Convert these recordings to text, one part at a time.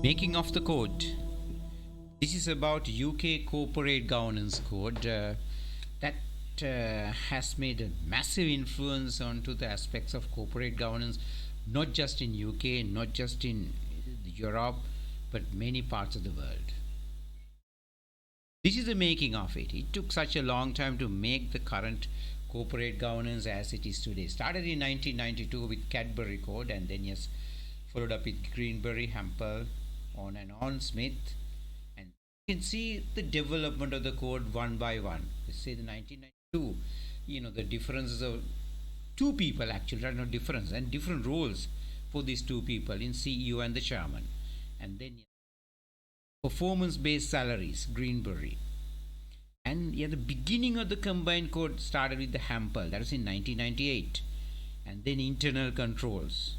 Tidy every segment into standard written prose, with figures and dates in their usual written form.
Making of the code. This is about UK corporate governance code that has made a massive influence onto the aspects of corporate governance, not just in UK, not just in Europe, but many parts of the world. This is the making of it. It took such a long time to make the current corporate governance as it is today. Started in 1992 with Cadbury Code, and then yes, followed up with Greenberry, Hampel, on and on, Smith, and you can see the development of the code one by one. Let's say the 1992, the differences of two people actually, right? Not difference, and different roles for these two people in CEO and the chairman, and then performance-based salaries, Greenberry. And the beginning of the combined code started with the Hampel, that was in 1998, and then internal controls.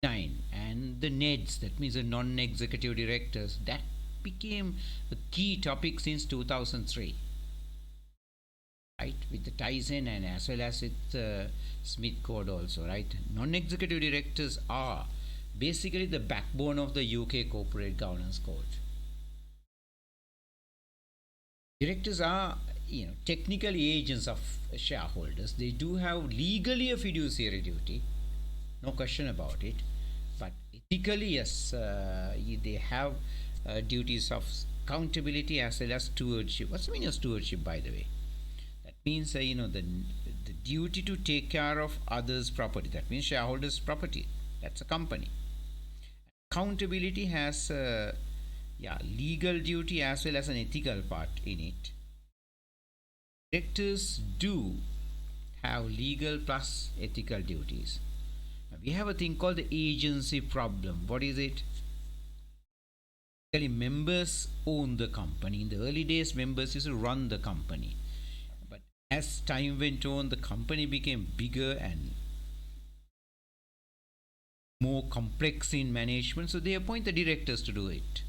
And the NEDs, that means the non-executive directors, that became a key topic since 2003, right? With the Tyson and as well as with the Smith code also, right? Non-executive directors are basically the backbone of the UK corporate governance code. Directors are, technical agents of shareholders. They do have legally a fiduciary duty, no question about it. But ethically, yes, they have duties of accountability as well as stewardship. What's the meaning of stewardship, by the way? That means, the duty to take care of others' property. That means shareholders' property. That's a company. Accountability has legal duty as well as an ethical part in it. Directors do have legal plus ethical duties. Now, we have a thing called the agency problem. What is it? Basically, members own the company. In the early days, members used to run the company. But as time went on, the company became bigger and more complex in management, so they appoint the directors to do it.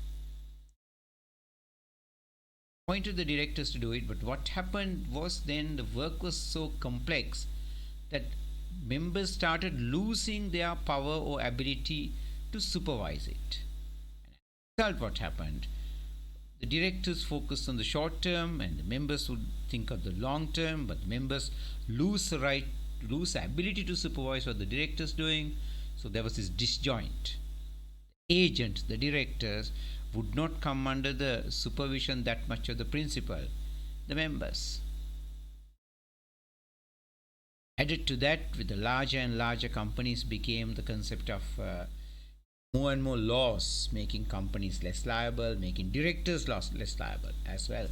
Appointed the directors to do it, but what happened was then the work was so complex that members started losing their power or ability to supervise it. And as a result, what happened? The directors focused on the short term, and the members would think of the long term, but the members lose the ability to supervise what the directors doing. So there was this disjoint. The agent, the directors, would not come under the supervision that much of the principal, the members. Added to that, with the larger and larger companies, became the concept of more and more laws, making companies less liable, making directors less liable as well.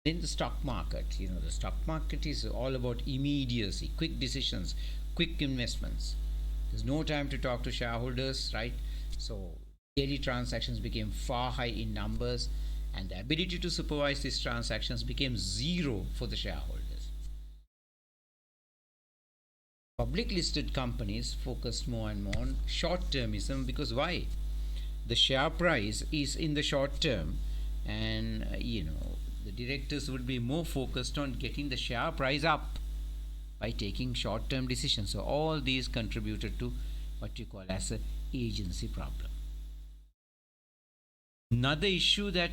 In the stock market, the stock market is all about immediacy, quick decisions, quick investments. There's no time to talk to shareholders, right? So daily transactions became far high in numbers, and the ability to supervise these transactions became zero for the shareholders. Public listed companies focused more and more on short termism, because why? The share price is in the short term, and the directors would be more focused on getting the share price up by taking short-term decisions. So all these contributed to what you call as a agency problem. Another issue that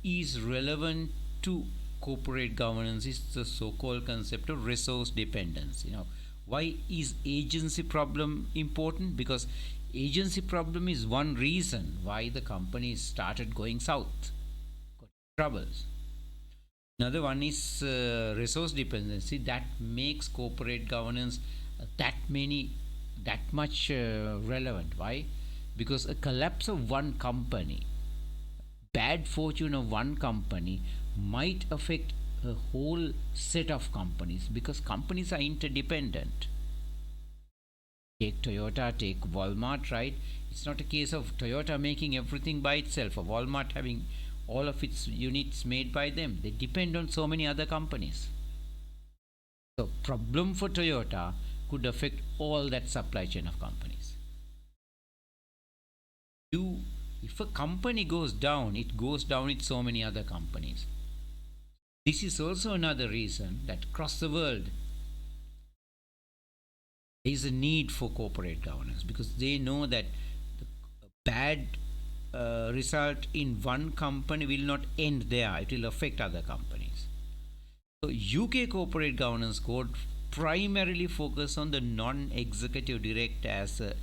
is relevant to corporate governance is the so-called concept of resource dependence. Why is agency problem important? Because agency problem is one reason why the company started going south, got troubles. Another one is resource dependency that makes corporate governance that much relevant. Why? Because a collapse of one company, bad fortune of one company, might affect a whole set of companies, because companies are interdependent. Take Toyota, take Walmart, right? It's not a case of Toyota making everything by itself or Walmart having all of its units made by them. They depend on so many other companies. So problem for Toyota could affect all that supply chain of companies. If a company goes down, it goes down with so many other companies. This is also another reason that across the world there is a need for corporate governance because they know that the bad result in one company will not end there, it will affect other companies. So UK corporate governance code primarily focus on the non-executive director as a,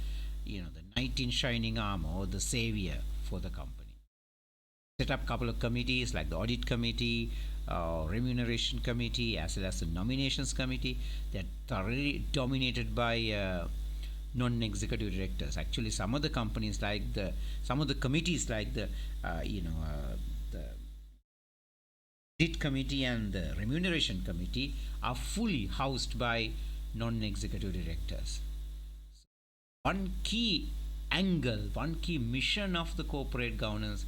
the knight in shining armor or the savior for the company. Set up a couple of committees like the audit committee, remuneration committee, as well as the nominations committee. They're thoroughly dominated by non-executive directors. Actually, some of the companies like some of the committees like the audit committee and the remuneration committee are fully housed by non-executive directors. One key angle, one key mission of the corporate governance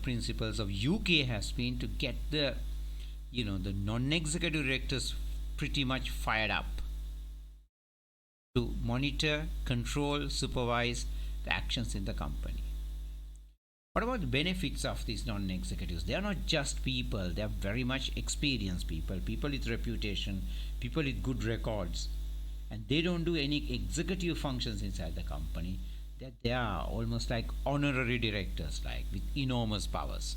principles of UK has been to get the non-executive directors pretty much fired up to monitor, control, supervise the actions in the company. What about the benefits of these non-executives? They are not just people, they are very much experienced people, people with reputation, people with good records. And they don't do any executive functions inside the company. They are almost like honorary directors, like with enormous powers.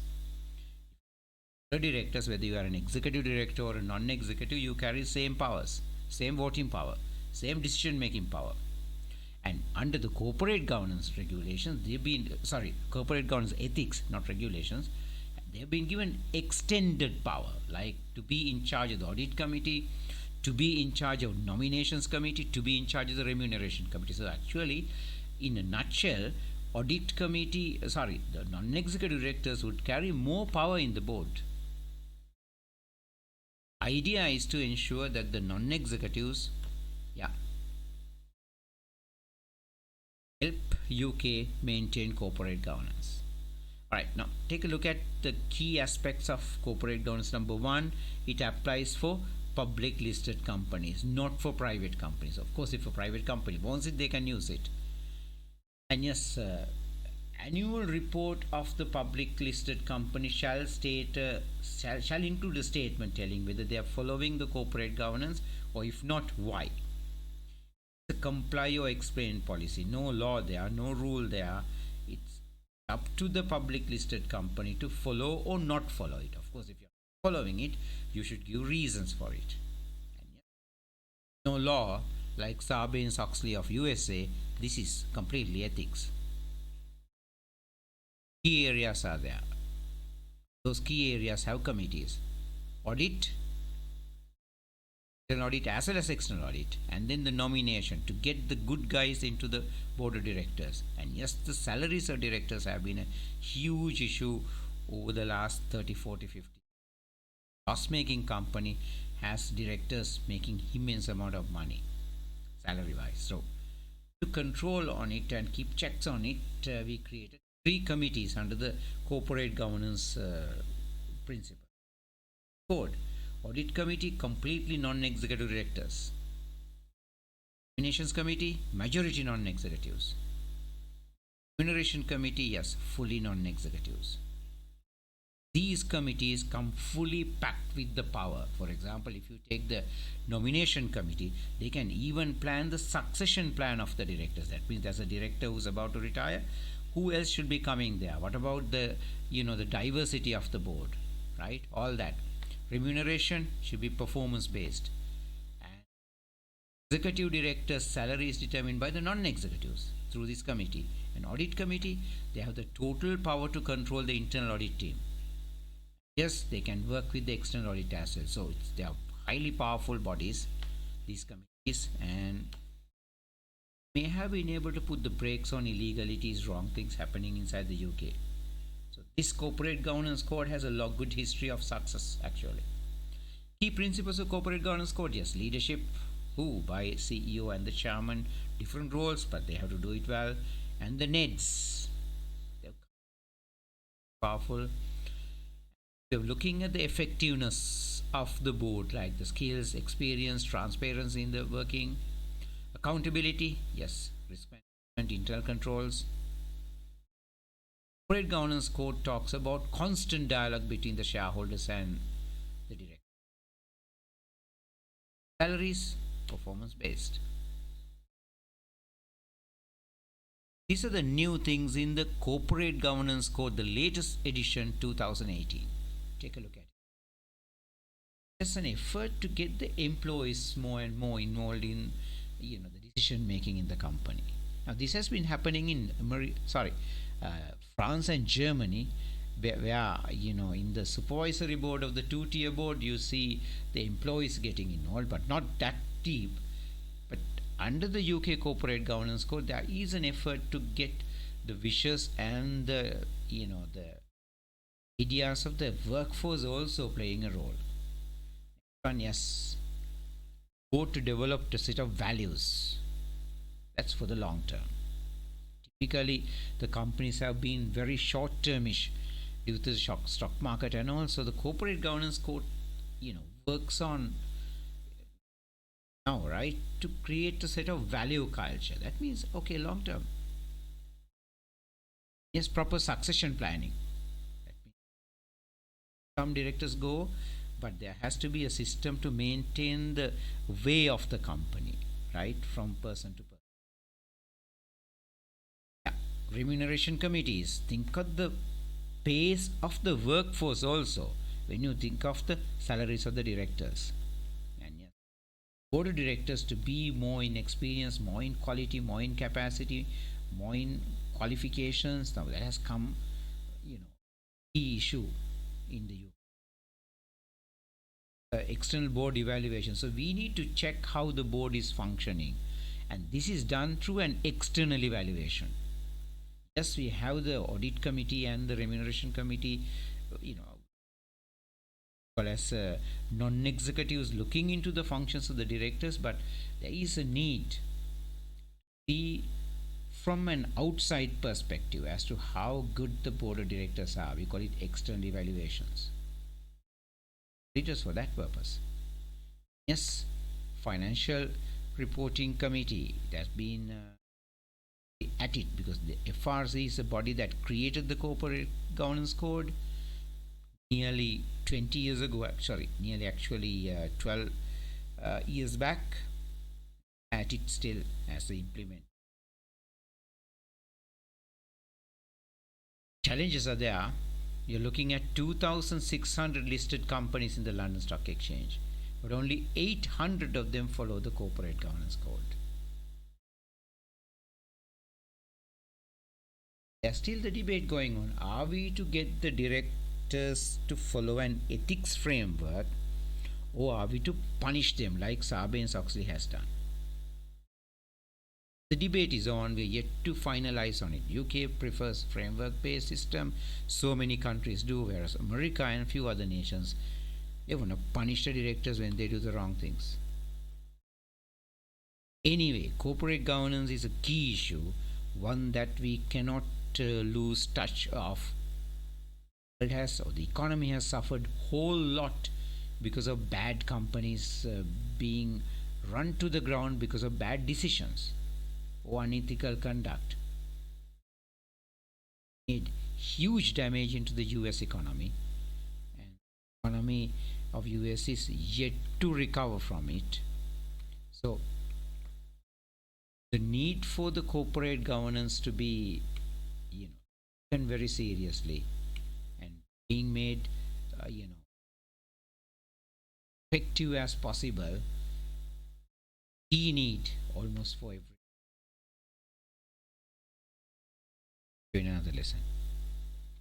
The directors, whether you are an executive director or a non-executive, you carry same powers, same voting power, same decision-making power. And under the corporate governance regulations, corporate governance ethics, not regulations, they've been given extended power, like to be in charge of the audit committee, to be in charge of nominations committee, to be in charge of the remuneration committee. So actually, in a nutshell, the non-executive directors would carry more power in the board. Idea is to ensure that the non-executives, help UK maintain corporate governance. Alright, now take a look at the key aspects of corporate governance. Number one, it applies for public listed companies, not for private companies. Of course, if a private company wants it, they can use it. And yes, annual report of the public listed company shall include a statement telling whether they are following the corporate governance, or if not, why. The comply or explain policy. No law there, no rule there. It's up to the public listed company to follow or not follow it. Of course, if you're following it, you should give reasons for it. And no law like Sarbanes-Oxley of USA. This is completely ethics. Key areas are there. Those key areas have committees. Audit, audit as well as external audit, and then the nomination to get the good guys into the board of directors. And yes, the salaries of directors have been a huge issue over the last 30, 40, 50. Loss making company has directors making immense amount of money salary wise. So to control on it and keep checks on it, we created 3 committees under the corporate governance principle. Code. Audit committee, completely non-executive directors. Nominations committee, majority non-executives. Remuneration committee, yes, fully non-executives. These committees come fully packed with the power. For example, if you take the nomination committee, they can even plan the succession plan of the directors. That means there's a director who's about to retire. Who else should be coming there? What about the diversity of the board, right? All that. Remuneration should be performance based, and executive director's salary is determined by the non-executives through this committee. An audit committee, they have the total power to control the internal audit team. Yes, they can work with the external audit as well. So they are highly powerful bodies, these committees, and may have been able to put the brakes on illegalities, wrong things happening inside the UK. This corporate governance code has a good history of success actually. Key principles of corporate governance code, yes, leadership, by CEO and the chairman, different roles, but they have to do it well. And the NEDs, they're powerful. We're looking at the effectiveness of the board, like the skills, experience, transparency in the working, accountability, yes, risk management, internal controls. Corporate governance code talks about constant dialogue between the shareholders and the director. Salaries, performance based. These are the new things in the Corporate Governance Code, the latest edition 2018. Take a look at it. It's an effort to get the employees more and more involved in the decision making in the company. Now this has been happening in France and Germany, where in the supervisory board of the two-tier board you see the employees getting involved, but not that deep. But under the UK Corporate Governance Code, there is an effort to get the wishes and the ideas of the workforce also playing a role. And yes, go to develop a set of values. That's for the long term. Typically, the companies have been very short-termish due to the stock market, and also the corporate governance code, works on now, right, to create a set of value culture. That means, okay, long term. Yes, proper succession planning. That means some directors go, but there has to be a system to maintain the way of the company, right, from person to person. Yeah. Remuneration committees. Think of the pace of the workforce also when you think of the salaries of the directors. And yes, board of directors to be more in experience, more in quality, more in capacity, more in qualifications. Now that has come, key issue in the UK. External board evaluation. So we need to check how the board is functioning, and this is done through an external evaluation. Yes, we have the audit committee and the remuneration committee, well as non-executives looking into the functions of the directors, but there is a need to see from an outside perspective as to how good the board of directors are. We call it external evaluations. It is for that purpose. Yes, financial reporting committee, it has been at it because the FRC is a body that created the corporate governance code nearly 20 years ago, nearly actually 12 years back. At it still as the implement. Challenges are there. You're looking at 2,600 listed companies in the London Stock Exchange, but only 800 of them follow the corporate governance code. There's still the debate going on. Are we to get the directors to follow an ethics framework, or are we to punish them like Sarbanes-Oxley has done? The debate is on. We're yet to finalize on it. UK prefers framework-based system. So many countries do, whereas America and a few other nations, they want to punish the directors when they do the wrong things. Anyway, corporate governance is a key issue, one that we cannot lose touch of. The economy has suffered whole lot because of bad companies being run to the ground because of bad decisions or unethical conduct. Made huge damage into the US economy, and the economy of US is yet to recover from it. So the need for the corporate governance to be taken very seriously and being made effective as possible, we need almost for every. In another lesson.